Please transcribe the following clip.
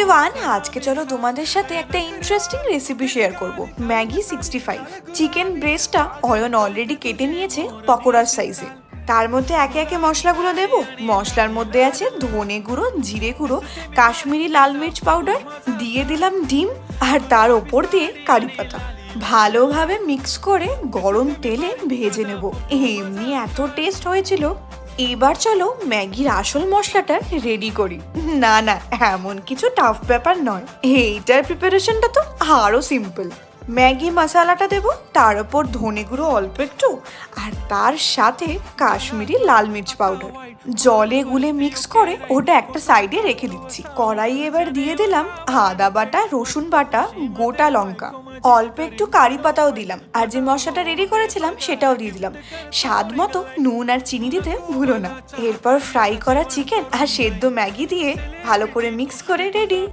আজকে চলো তোমাদের সাথে একটা ইন্টারেস্টিং রেসিপি শেয়ার করব। ম্যাগি 65। চিকেন ব্রেস্টটা অয়ন অলরেডি কেটে নিয়েছে পকোড়ার সাইজে। তার মধ্যে একে একে মশলাগুলো দেব। মশলার মধ্যে আছে ধনে গুঁড়ো, জিরে গুঁড়ো, কাশ্মীরি লাল মির্চ পাউডার, দিয়ে দিলাম ডিম, আর তার ওপর দিয়ে কারি পাতা। ভালোভাবে মিক্স করে গরম তেলে ভেজে নেব। এমনি এত টেস্ট হয়েছিল। এবার চলো ম্যাগির আসল মশলাটা রেডি করি। না না, এমন কিছু টাফ ব্যাপার নয়, এইটার প্রিপারেশনটা তো আরো সিম্পল। ম্যাগি মশলাটা দেব, তার উপর ধনে গুঁড়ো অল্প একটু, আর তার সাথে কাশ্মীরি লাল মির্চ পাউডার। জলে গুলে মিক্স করে ওটা একটা সাইডে রেখে দিচ্ছি। কড়াই এবার দিয়ে দিলাম আদা বাটা, রসুন বাটা, গোটা লঙ্কা, অল্প একটু কারি পাতাও দিলাম, আর যে মশলাটা রেডি করেছিলাম সেটাও দিয়ে দিলাম। স্বাদ মতো নুন আর চিনি দিতে ভুলো না। এরপর ফ্রাই করা চিকেন আর সেদ্ধ ম্যাগি দিয়ে ভালো করে মিক্স করে রেডি।